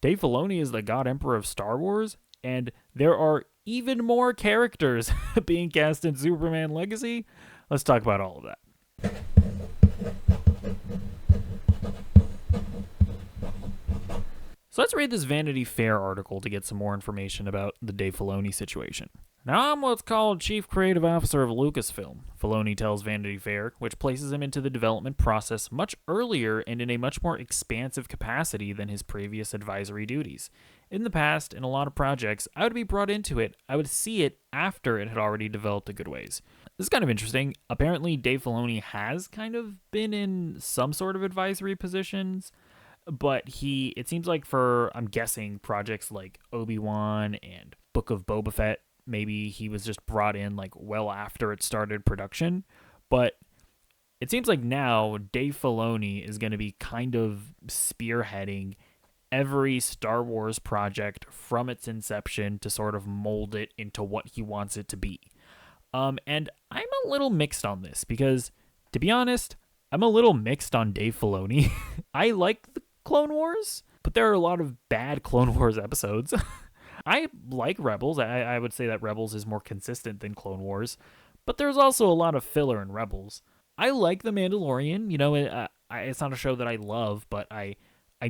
Dave Filoni is the God Emperor of Star Wars, and there are even more characters being cast in Superman Legacy. Let's talk about all of that. So let's read this Vanity Fair article to get some more information about the Dave Filoni situation. Now, I'm what's called Chief Creative Officer of Lucasfilm, Filoni tells Vanity Fair, which places him into the development process much earlier and in a much more expansive capacity than his previous advisory duties. In the past, in a lot of projects, I would be brought into it, I would see it after it had already developed a good ways. This is kind of interesting. Apparently, Dave Filoni has kind of been in some sort of advisory positions, but it seems like for, I'm guessing, projects like Obi-Wan and Book of Boba Fett, maybe he was just brought in like well after it started production. But it seems like now Dave Filoni is going to be kind of spearheading every Star Wars project from its inception to sort of mold it into what he wants it to be. And I'm a little mixed on this because, to be honest, I'm a little mixed on Dave Filoni. I like the Clone Wars, but there are a lot of bad Clone Wars episodes. I like Rebels. I would say that Rebels is more consistent than Clone Wars, but there's also a lot of filler in Rebels. I like The Mandalorian. You know, it's not a show that I love, but I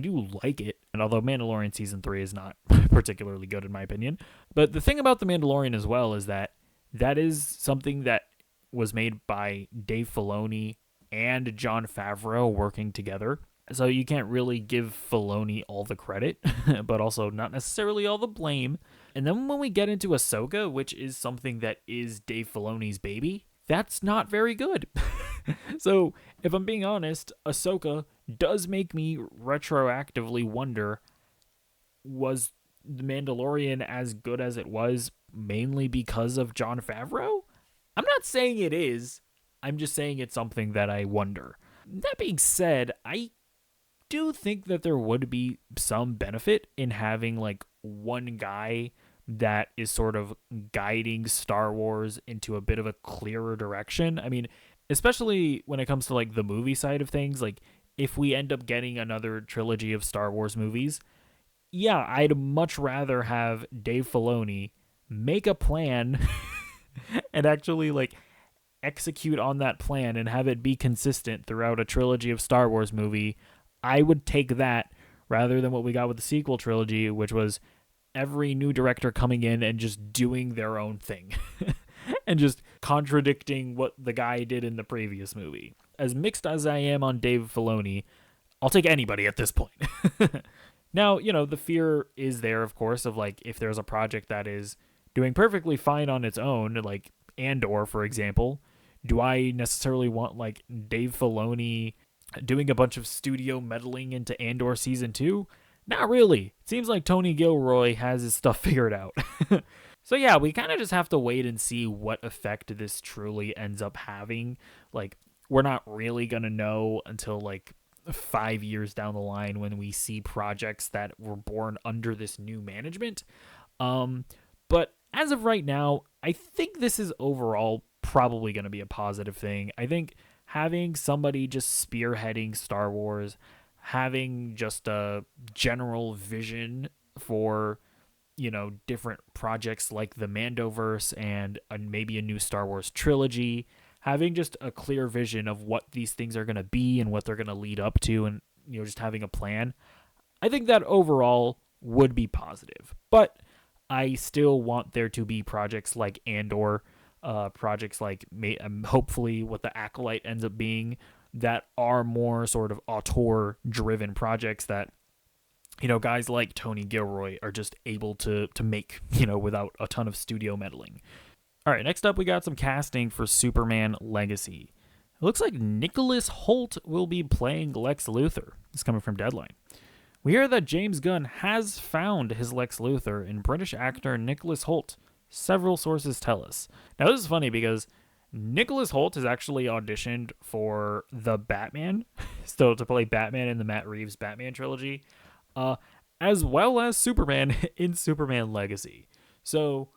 do like it. And although Mandalorian Season 3 is not particularly good in my opinion, but the thing about The Mandalorian as well is that is something that was made by Dave Filoni and Jon Favreau working together. So you can't really give Filoni all the credit, but also not necessarily all the blame. And then when we get into Ahsoka, which is something that is Dave Filoni's baby, that's not very good. So if I'm being honest, Ahsoka does make me retroactively wonder, was The Mandalorian as good as it was mainly because of Jon Favreau? I'm not saying it is. I'm just saying it's something that I wonder. That being said, I do think that there would be some benefit in having like one guy that is sort of guiding Star Wars into a bit of a clearer direction. I mean, especially when it comes to like the movie side of things, like if we end up getting another trilogy of Star Wars movies, yeah, I'd much rather have Dave Filoni make a plan and actually like execute on that plan and have it be consistent throughout a trilogy of Star Wars movie. I would take that rather than what we got with the sequel trilogy, which was every new director coming in and just doing their own thing and just contradicting what the guy did in the previous movie. As mixed as I am on Dave Filoni, I'll take anybody at this point. Now, you know, the fear is there, of course, of like if there's a project that is doing perfectly fine on its own, like Andor, for example, do I necessarily want like Dave Filoni doing a bunch of studio meddling into Andor Season 2? Not really. It seems like Tony Gilroy has his stuff figured out. So yeah, we kind of just have to wait and see what effect this truly ends up having. Like, we're not really going to know until like 5 years down the line when we see projects that were born under this new management. But as of right now, I think this is overall probably going to be a positive thing. I think having somebody just spearheading Star Wars, having just a general vision for, you know, different projects like the Mandoverse and maybe a new Star Wars trilogy, having just a clear vision of what these things are going to be and what they're going to lead up to, and, you know, just having a plan, I think that overall would be positive. But I still want there to be projects like Andor, projects like hopefully what the Acolyte ends up being, that are more sort of auteur-driven projects that, you know, guys like Tony Gilroy are just able to make, you know, without a ton of studio meddling. All right, next up we got some casting for Superman Legacy. It looks like Nicholas Hoult will be playing Lex Luthor. It's coming from Deadline. We hear that James Gunn has found his Lex Luthor in British actor Nicholas Hoult, several sources tell us. Now, this is funny because Nicholas Hoult has actually auditioned for the Batman, still to play Batman in the Matt Reeves Batman trilogy, as well as Superman in Superman Legacy. So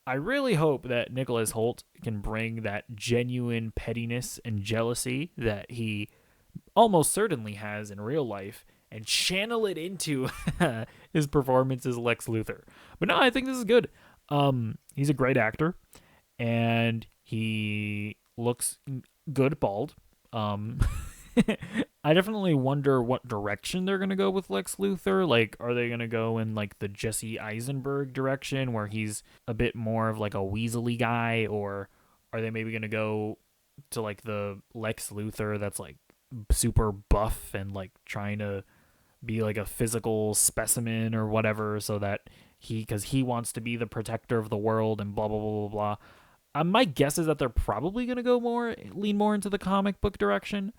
I really hope that Nicholas Hoult can bring that genuine pettiness and jealousy that he almost certainly has in real life and channel it into his performance as Lex Luthor. But no, I think this is good. He's a great actor, and he looks good bald. I definitely wonder what direction they're gonna go with Lex Luthor. Like, are they gonna go in like the Jesse Eisenberg direction, where he's a bit more of like a Weasley guy, or are they maybe gonna go to like the Lex Luthor that's like super buff and like trying to be like a physical specimen or whatever, so that because he wants to be the protector of the world and blah blah blah blah blah. My guess is that they're probably gonna lean more into the comic book direction.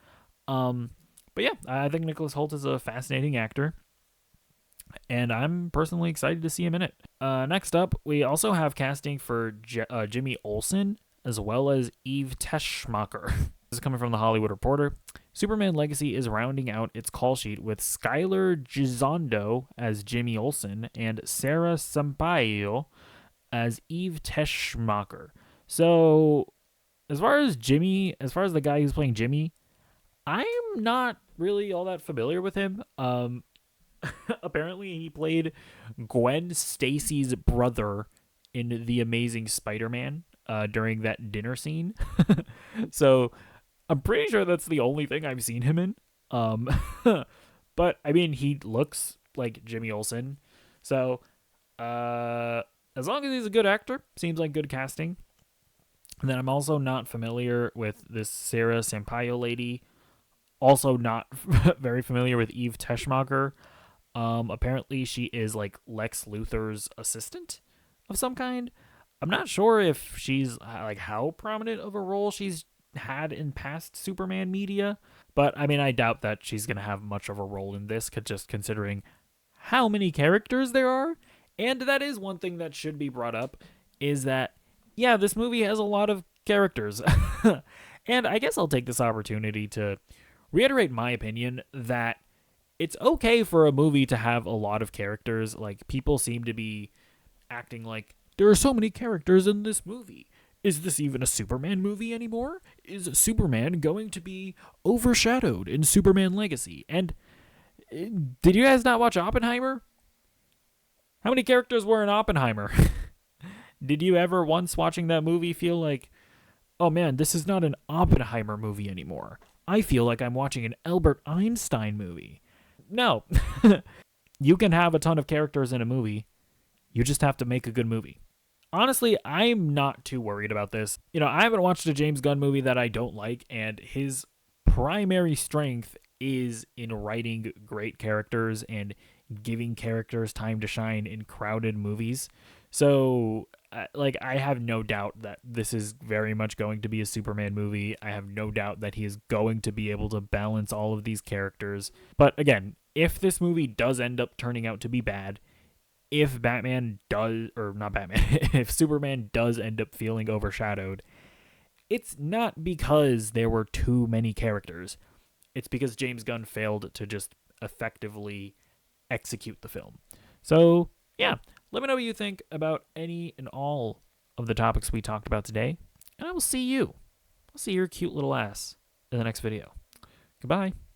But yeah, I think Nicholas Hoult is a fascinating actor, and I'm personally excited to see him in it. Next up, we also have casting for Jimmy Olsen as well as Eve Teschmacher. This is coming from the Hollywood Reporter. Superman Legacy is rounding out its call sheet with Skylar Gisondo as Jimmy Olsen and Sarah Sampaio as Eve Teschmacher. So, as far as the guy who's playing Jimmy, I'm not really all that familiar with him. Apparently, he played Gwen Stacy's brother in The Amazing Spider-Man during that dinner scene. So, I'm pretty sure that's the only thing I've seen him in. But, I mean, he looks like Jimmy Olsen. So, as long as he's a good actor, seems like good casting. And then I'm also not familiar with this Sarah Sampaio lady. Also not very familiar with Eve Teschmacher. Apparently she is like Lex Luthor's assistant of some kind. I'm not sure if she's like how prominent of a role she's had in past Superman media, but I mean, I doubt that she's going to have much of a role in this, just considering how many characters there are. And that is one thing that should be brought up, is that, yeah, this movie has a lot of characters. And I guess I'll take this opportunity to reiterate my opinion that it's okay for a movie to have a lot of characters. Like, people seem to be acting like there are so many characters in this movie. Is this even a Superman movie anymore? Is Superman going to be overshadowed in Superman Legacy? And did you guys not watch Oppenheimer? How many characters were in Oppenheimer? Did you ever once watching that movie feel like, oh man, this is not an Oppenheimer movie anymore? I feel like I'm watching an Albert Einstein movie. No. You can have a ton of characters in a movie. You just have to make a good movie. Honestly, I'm not too worried about this. You know, I haven't watched a James Gunn movie that I don't like, and his primary strength is in writing great characters and giving characters time to shine in crowded movies. So, I have no doubt that this is very much going to be a Superman movie. I have no doubt that he is going to be able to balance all of these characters. But again, if this movie does end up turning out to be bad, if if Superman does end up feeling overshadowed, it's not because there were too many characters. It's because James Gunn failed to just effectively execute the film. So, yeah, let me know what you think about any and all of the topics we talked about today, and I will see you. I'll see your cute little ass in the next video. Goodbye.